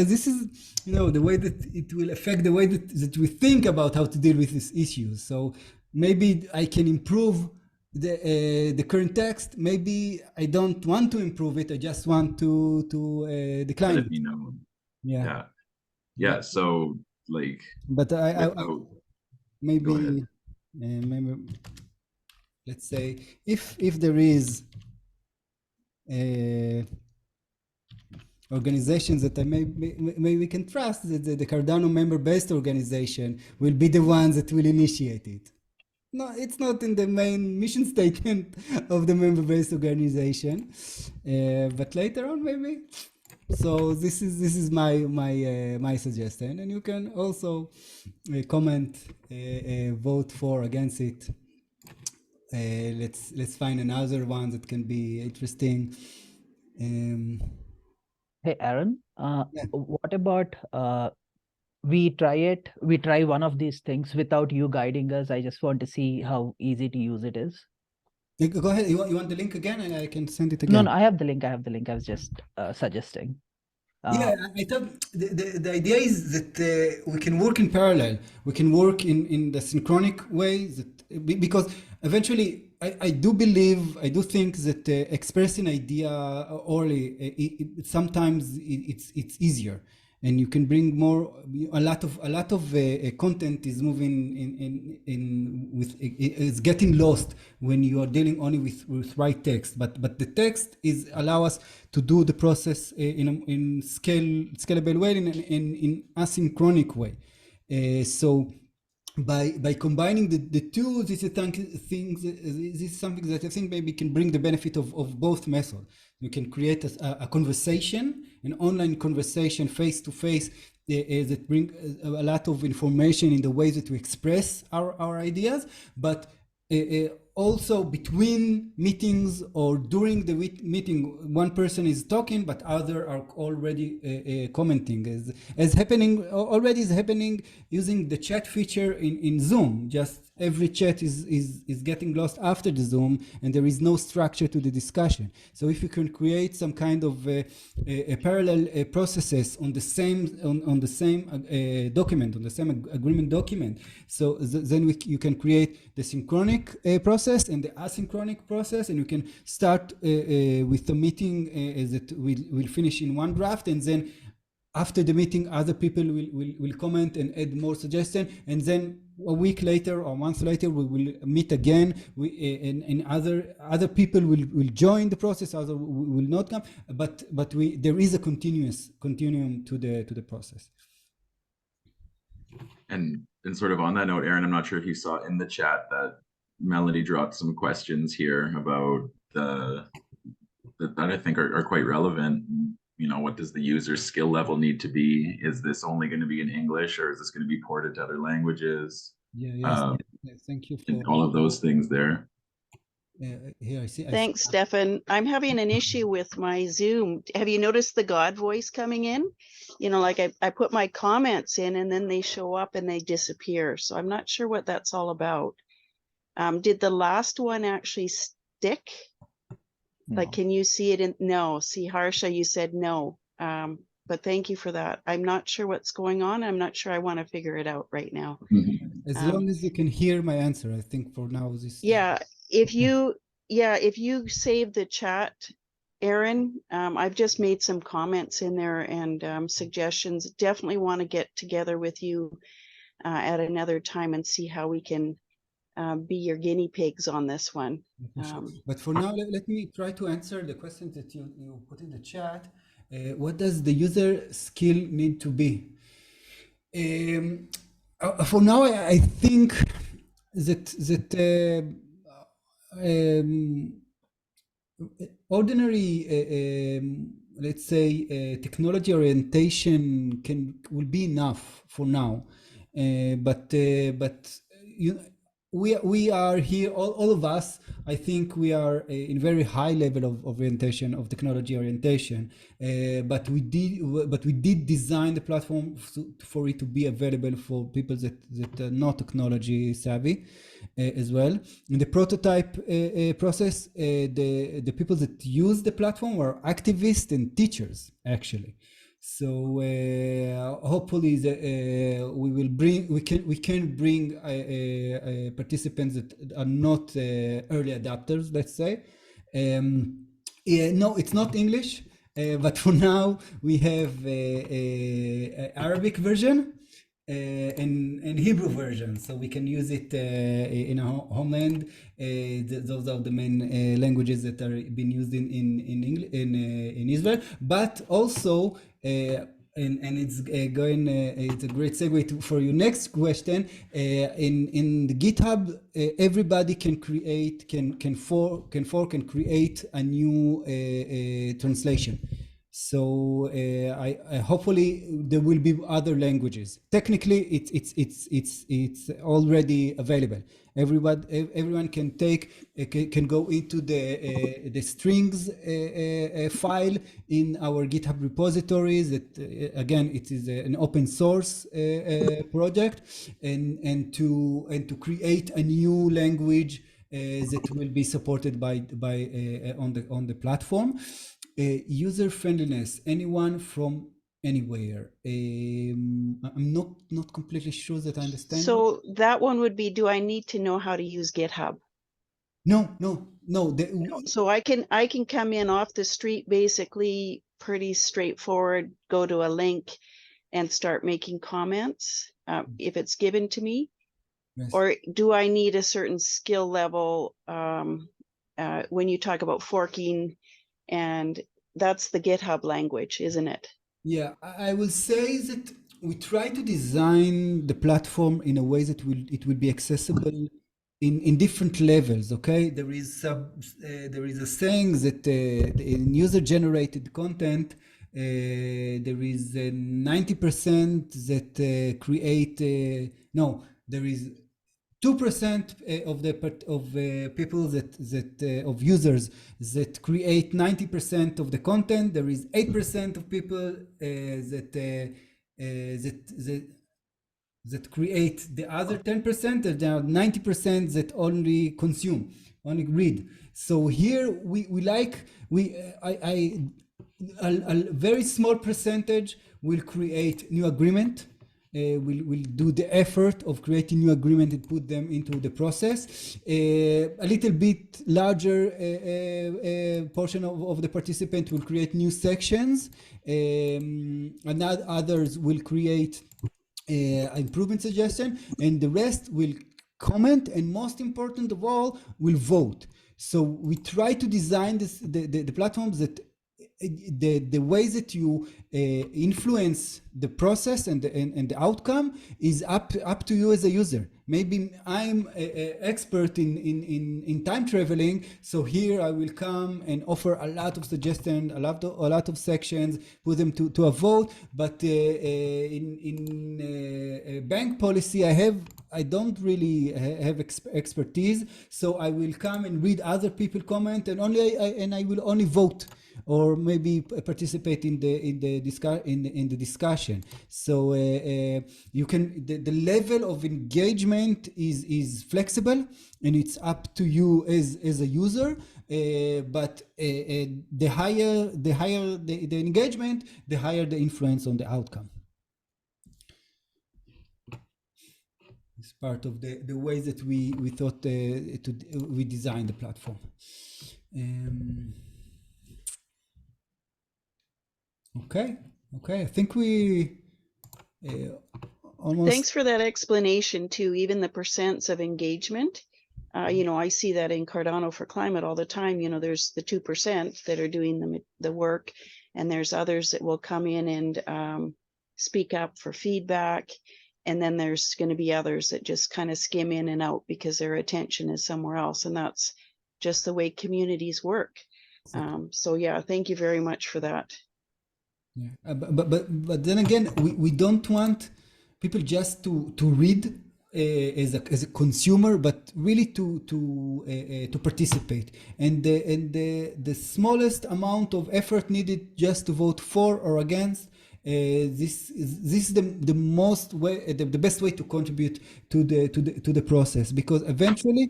this is the way that it will affect the way that we think about how to deal with these issues. So maybe I can improve the current text. Maybe I don't want to improve it. I just want to decline it.
Yeah. So like,
but I maybe
go
maybe let's say if there is organizations that maybe we can trust, that the Cardano member-based organization will be the ones that will initiate it. No, it's not in the main mission statement of the member-based organization, but later on maybe. So this is my suggestion, and you can also comment, vote for, against it. Let's find another one that can be interesting.
Hey, Aaron, what about we try one of these things without you guiding us? I just want to see how easy to use it is.
Go ahead. You want the link again, and I can send it again?
No, I have the link. I was just suggesting.
Yeah, I thought the idea is that we can work in parallel. We can work in the synchronic way, because eventually I do think that expressing idea orally, sometimes it's easier. and you can bring more. A lot of content is moving it's getting lost when you are dealing only with write text. But the text allow us to do the process in scalable way, in asynchronic way. So by combining the two, this is something that I think maybe can bring the benefit of both methods. You can create a conversation, an online conversation, face-to-face, that bring a lot of information in the way that we express our ideas, but also between meetings or during the meeting, one person is talking, but other are already commenting, as happening already is happening using the chat feature in Zoom. Just every chat is getting lost after the Zoom, and there is no structure to the discussion. So if you can create some kind of a parallel processes on the same document, on the same agreement document, so then you can create the synchronic process and the asynchronic process, and you can start with the meeting that will finish in one draft, and then after the meeting other people will comment and add more suggestions, and then a week later or a month later we will meet again, and other people will join the process, other will not come, but there is a continuum to the process.
And sort of on that note, Aaron, I'm not sure if you saw in the chat that Melody dropped some questions here about that I think are quite relevant. You know, what does the user skill level need to be? Is this only going to be in English, or is this going to be ported to other languages?
Thank you for
all of those things there.
Here I see.
Thanks, Stefan. I'm having an issue with my Zoom. Have you noticed the God voice coming in? You know, like I put my comments in and then they show up and they disappear. So I'm not sure what that's all about. Did the last one actually stick? Like, can you see it in? No. See, Harsha, you said no. But thank you for that. I'm not sure what's going on. I'm not sure I want to figure it out right now.
As long as you can hear my answer, I think for now this.
Yeah, if you save the chat, Aaron, I've just made some comments in there and suggestions. Definitely want to get together with you at another time and see how we can be your guinea pigs on this one.
But for now, let me try to answer the questions that you put in the chat. What does the user skill need to be? For now, I think that ordinary, let's say, technology orientation will be enough for now. But we are here, all of us, I think we are in very high level of orientation, of technology orientation, but we did design the platform for it to be available for people that are not technology savvy as well. In the prototype process, the people that use the platform were activists and teachers, actually. So hopefully we can bring participants that are not early adopters, let's say. No, it's not English, but for now we have a Arabic version and Hebrew version, so we can use it in our homeland. Those are the main languages that are being used in Israel, but also and it's it's a great segue for your next question. In the GitHub, everybody can create create a new translation. So I hopefully there will be other languages. Technically, it's already available. Everyone can go into the strings file in our GitHub repositories. That again, it is an open source project, and to create a new language that will be supported by on the platform. User friendliness, anyone from anywhere. I'm not completely sure that I understand.
So that one would be, do I need to know how to use GitHub?
No.
So I can come in off the street, basically pretty straightforward, go to a link and start making comments if it's given to me?
Yes.
Or do I need a certain skill level when you talk about forking? And that's the GitHub language, isn't it?
Yeah, I will say that we try to design the platform in a way that it will be accessible in different levels. Okay, there is a saying that in user-generated content, there is 90% that create. No, there is 2% of the people that of users that create 90% of the content. There is 8% of people that create the other 10%, and there are 90% that only consume, only read. So here a very small percentage will create new agreement. Will do the effort of creating new agreement and put them into the process. A little bit larger portion of the participant will create new sections, and others will create improvement suggestion, and the rest will comment, and most important of all, will vote. So we try to design the platforms that the way that you influence the process and the outcome is up to you as a user. Maybe I'm an expert in time traveling, so here I will come and offer a lot of suggestions, a lot of sections, put them to a vote. But in bank policy, I don't really have expertise, so I will come and read other people comment, and I will only vote, or maybe participate in the discussion. So you can the level of engagement is flexible, and it's up to you as a user. But the higher the engagement, the higher the influence on the outcome. It's part of the way that we thought we designed the platform. Okay, I think we almost.
Thanks for that explanation too. Even the percents of engagement, I see that in Cardano for Climate all the time. There's the 2% that are doing the work, and there's others that will come in and speak up for feedback. And then there's going to be others that just kind of skim in and out because their attention is somewhere else. And that's just the way communities work. So yeah, thank you very much for that.
Yeah, but then again, we don't want people just to read as a consumer, but really to participate. And the smallest amount of effort needed just to vote for or against. This is the best way to contribute to the process, because eventually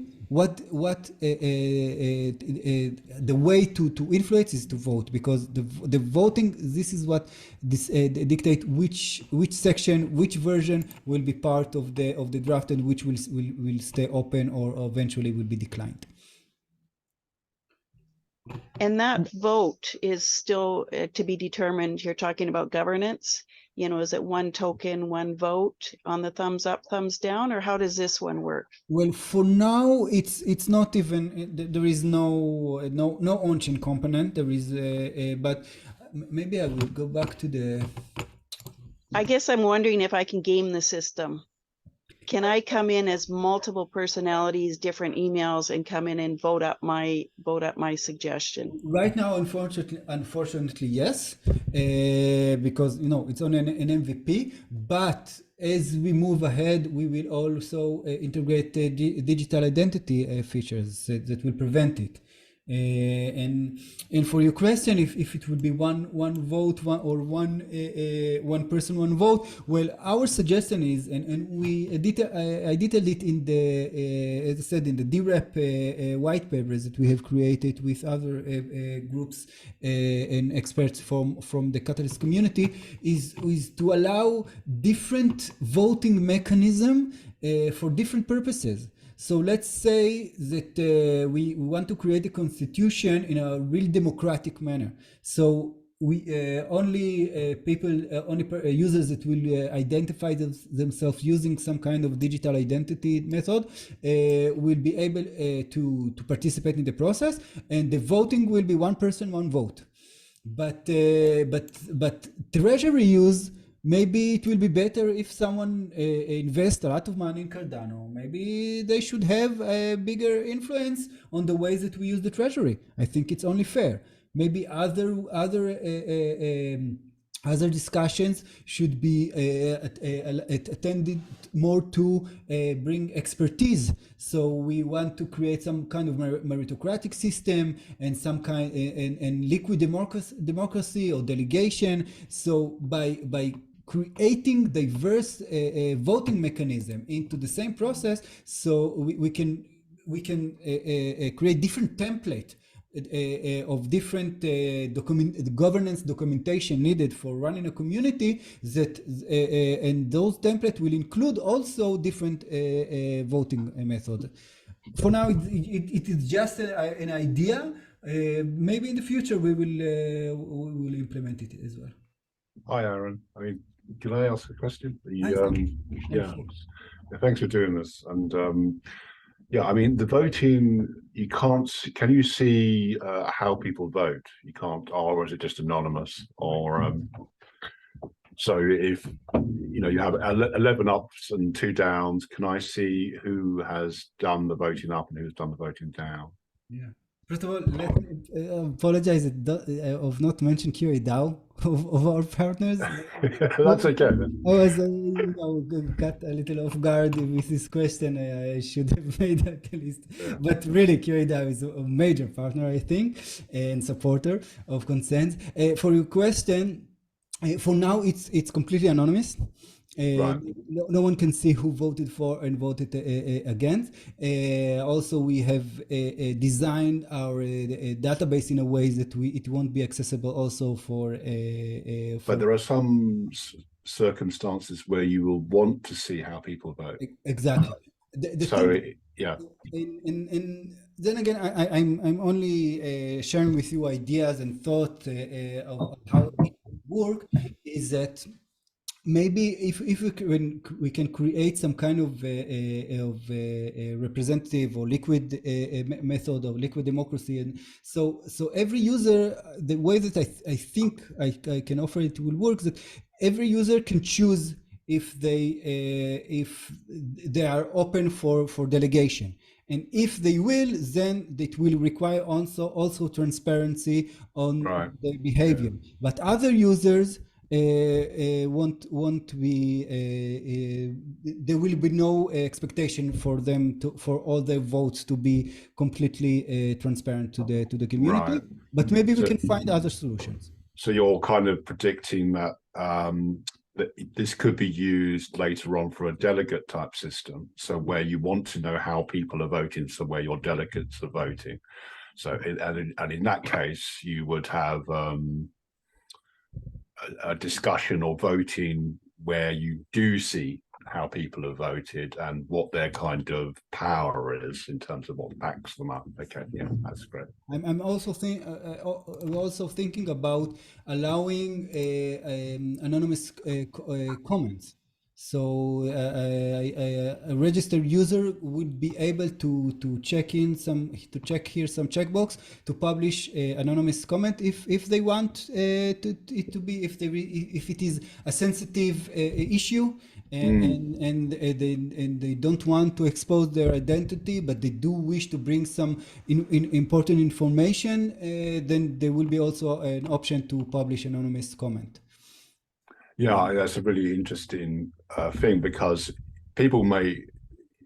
the way to influence is to vote, because the voting, this is what dictate which section, which version will be part of the draft, and which will stay open or eventually will be declined.
And that vote is still to be determined. You're talking about governance. Is it one token, one vote on the thumbs up, thumbs down, or how does this one work?
Well, for now, it's not even. There is no on-chain component. There is, but maybe I will go back to the.
I guess I'm wondering if I can game the system. Can I come in as multiple personalities, different emails, and come in and vote up my suggestion?
Right now, unfortunately, yes, because it's on an MVP. But as we move ahead, we will also integrate digital identity features that will prevent it. And for your question, if it would be one vote, one person, one vote, well, our suggestion is, and I detailed it in the as I said, in the DREP white papers that we have created with other groups and experts from the Catalyst community, is to allow different voting mechanism for different purposes. So let's say that we want to create a constitution in a real democratic manner. So users that will identify themselves using some kind of digital identity method will be able to participate in the process, and the voting will be one person, one vote. But treasury use, maybe it will be better if someone invests a lot of money in Cardano. Maybe they should have a bigger influence on the ways that we use the treasury. I think it's only fair. Maybe other discussions should be attended more to bring expertise. So we want to create some kind of meritocratic system and some kind and liquid democracy or delegation. So by creating diverse voting mechanism into the same process, so we can create different template of different governance documentation needed for running a community, that and those templates will include also different voting methods. For now, it is just an idea. Maybe in the future we will implement it as well.
Hi, Aaron. I mean, can I ask a question?
Yeah.
Thanks for doing this. And yeah, I mean, the voting, you can't, can you see how people vote? You can't, or is it just anonymous? Or, so if, you know, you have 11 ups and 2 downs, can I see who has done the voting up and who's done the voting down?
Yeah. First of all, let me apologize of not mentioning QA of our partners.
That's okay.
I was got a little off guard with this question. I should have made that at least.
Yeah.
But really, QA is a major partner, I think, and supporter of Consenz. For your question, for now, it's completely anonymous.
Right.
No one can see who voted for and voted against. Also, we have designed our database in a way that it won't be accessible also for.
But there are some circumstances where you will want to see how people vote.
Exactly.
Yeah.
And then again, I'm only sharing with you ideas and thoughts of how it work. Is that maybe if we can create some kind of representative or liquid method of liquid democracy, and so every user, the way that I think I can offer it will work, that every user can choose if they are open for delegation, and if they will, then it will require also transparency on their behavior. Yeah. But other users won't be there will be no expectation for them for all their votes to be completely transparent to the community. Right. But maybe we can find other solutions.
So you're kind of predicting that that this could be used later on for a delegate type system, so where you want to know how people are voting, so where your delegates are voting. So and in that case you would have a discussion or voting where you do see how people have voted and what their kind of power is in terms of what backs them up. Okay, yeah, that's great.
I'm also thinking about allowing anonymous comments. So a registered user would be able to check here some checkbox to publish anonymous comment if they want it to be, if it is a sensitive issue, and they don't want to expose their identity, but they do wish to bring some important information, then there will be also an option to publish anonymous comment.
Yeah, that's a really interesting thing, because people may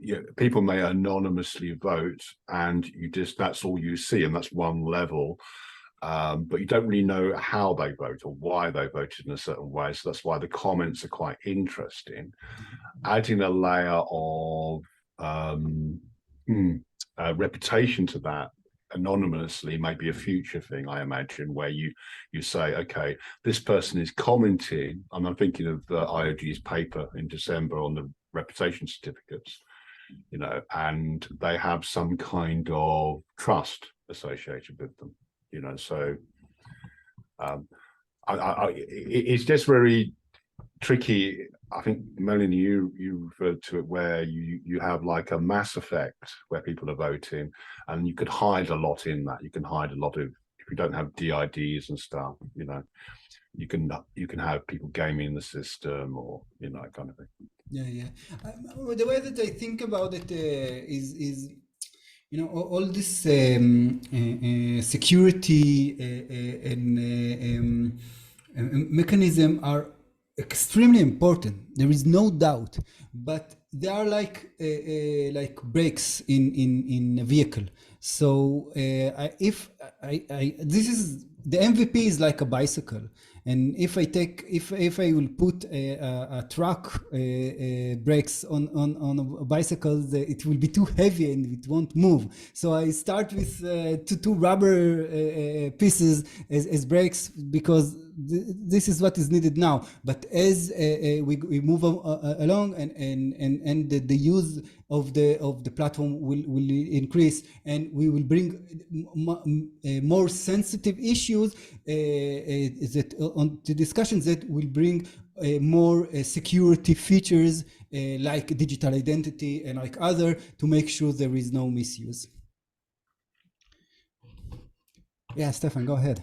anonymously vote, and that's all you see, and that's one level. But you don't really know how they vote or why they voted in a certain way. So that's why the comments are quite interesting. Adding a layer of reputation to that anonymously may be a future thing, I imagine, where you say, okay, this person is commenting, and I'm thinking of IOG's paper in December on the reputation certificates, you know, and they have some kind of trust associated with them. You know, so it's just very tricky. I think, Melanie, you referred to it where you have like a mass effect where people are voting, and you could hide a lot in that. You can hide a lot of, if you don't have DIDs and stuff, you know, you can have people gaming the system, or you know, that kind of thing.
Yeah. The way that I think about it is, you know, all this security and mechanism are extremely important. There is no doubt, but they are like brakes in a vehicle. So if this is the MVP is like a bicycle, and if I will put a truck brakes on a bicycle, it will be too heavy and it won't move. So I start with two rubber pieces as brakes, because this is what is needed now. But as we move along, and the use of the platform will increase, and we will bring more sensitive issues that on the discussions that will bring more security features like digital identity and like other, to make sure there is no misuse. Yeah, Stefan, go ahead.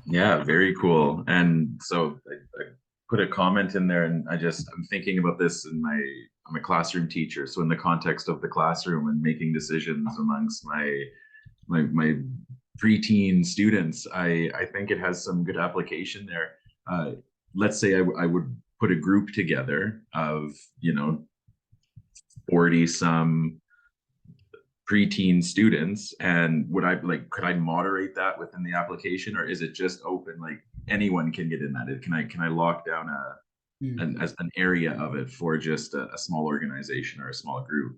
Yeah, very cool. And so I put a comment in there, and I'm thinking about this I'm a classroom teacher. So in the context of the classroom and making decisions amongst my preteen students, I think it has some good application there. Let's say I would put a group together of, 40 some preteen students, and could I moderate that within the application, or is it just open, like anyone can get in that? Can I lock down as an area of it for just a small organization or a small group?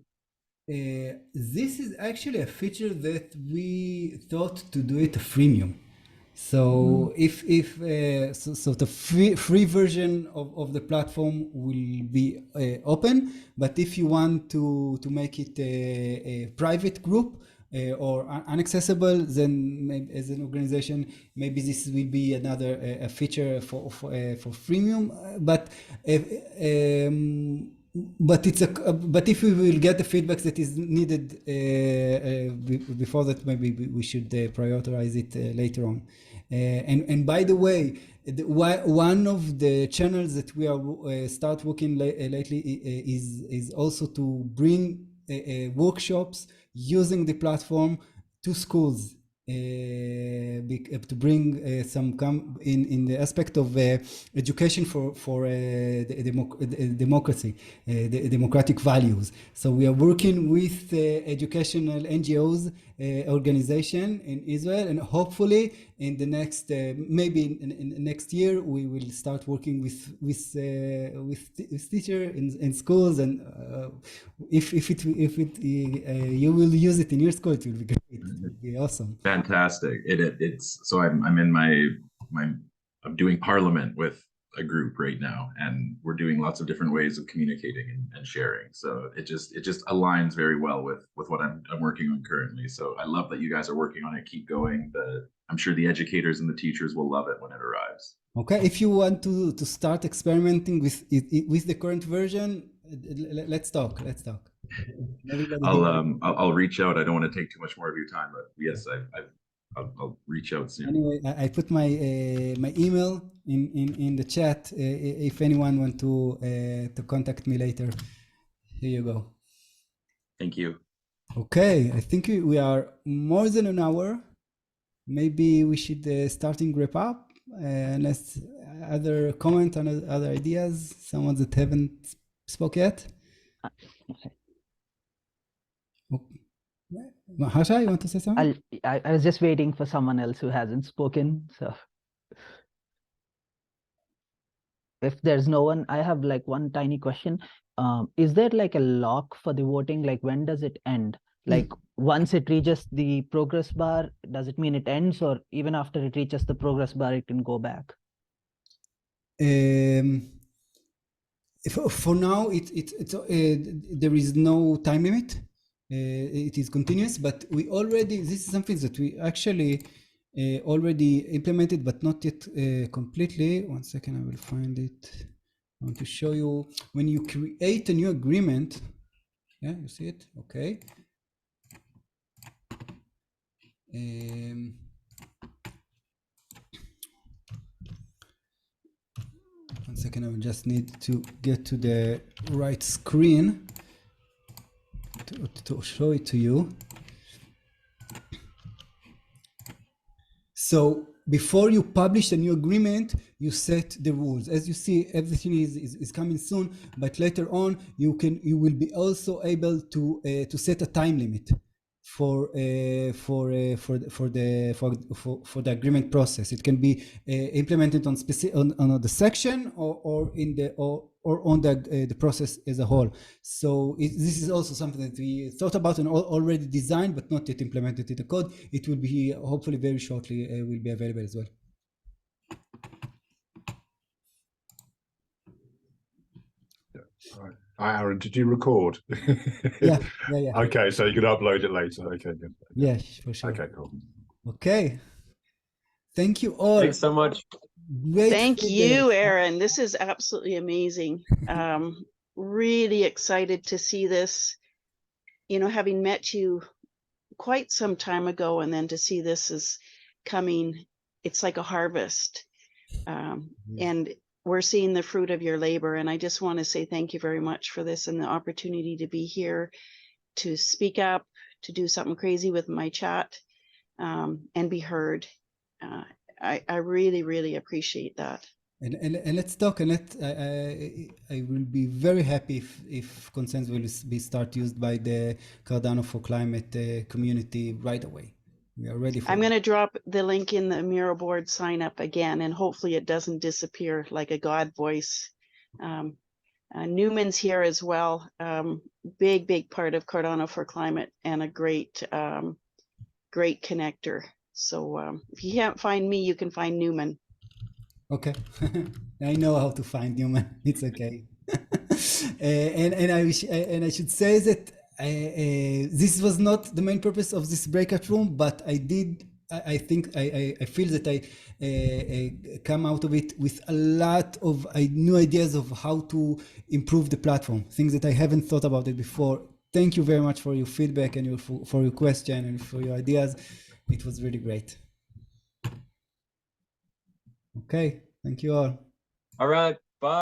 This is actually a feature that we thought to do it a freemium. So if the free version of the platform will be open, but if you want to make it a private group or inaccessible, then maybe as an organization, maybe this will be another a feature for freemium. But if we will get the feedback that is needed before that, maybe we should prioritize it later on. And by the way, one of the channels that we are start working lately is also to bring workshops using the platform to schools. To bring some in the aspect of education for democracy, the democratic values. So we are working with educational NGOs organization in Israel, and hopefully in the next maybe in next year we will start working with teachers in schools, and if you will use it in your school, it will be great. It will be awesome.
Fantastic. It's so I'm in I'm doing Parliament with a group right now, and we're doing lots of different ways of communicating and sharing. So it just aligns very well with what I'm working on currently. So I love that you guys are working on it. Keep going. I'm sure the educators and the teachers will love it when it arrives.
Okay, if you want to start experimenting with the current version, let's talk.
I'll reach out. I don't want to take too much more of your time, but yes, I'll reach out soon.
Anyway, I put my email in the chat. If anyone want to contact me later, here you go.
Thank you.
Okay, I think we are more than an hour. Maybe we should starting wrap up. Unless other comment on other ideas, someone that haven't spoke yet. Mahasha, you want to say something?
I was just waiting for someone else who hasn't spoken. So if there's no one, I have like one tiny question. Is there like a lock for the voting? Like when does it end? Like once it reaches the progress bar, does it mean it ends, or even after it reaches the progress bar, it can go back?
For now, there is no time limit. It is continuous, but this is something that we actually already implemented, but not yet completely. One second, I will find it. I want to show you when you create a new agreement. Yeah, you see it? Okay. One second, I will just need to get to the right screen to show it to you. So before you publish a new agreement, you set the rules. As you see, everything is coming soon, but later on you will be also able to set a time limit for the agreement process. It can be implemented on specific on the section or on the process as a whole. So this is also something that we thought about and already designed, but not yet implemented in the code. It will be hopefully very shortly will be available as well.
All right. Aharon, did you record?
Yeah.
Okay, so you can upload it later. Okay, good.
Yeah, for sure.
Okay, cool.
Okay. Thank you all.
Thanks so much.
Great
Thank
feedback.
you, Aaron. This is absolutely amazing. Really excited to see this. You know, having met you quite some time ago, and then to see this is coming, it's like a harvest. And we're seeing the fruit of your labor. And I just want to say thank you very much for this and the opportunity to be here, to speak up, to do something crazy with my chat, and be heard. I really, really appreciate that.
And let's talk, and I will be very happy if Consenz will be start used by the Cardano for Climate community right away. We are ready for
I'm
it.
going to drop the link in the Miro board sign up again, and hopefully it doesn't disappear like a God voice. Newman's here as well. Big part of Cardano for Climate and a great connector. So if you can't find me, you can find Newman.
Okay, I know how to find Newman. It's okay. and I should say that this was not the main purpose of this breakout room, but I think I feel that I come out of it with a lot of new ideas of how to improve the platform, things that I haven't thought about it before. Thank you very much for your feedback and for your question and for your ideas. It was really great. Okay, thank you all.
All right.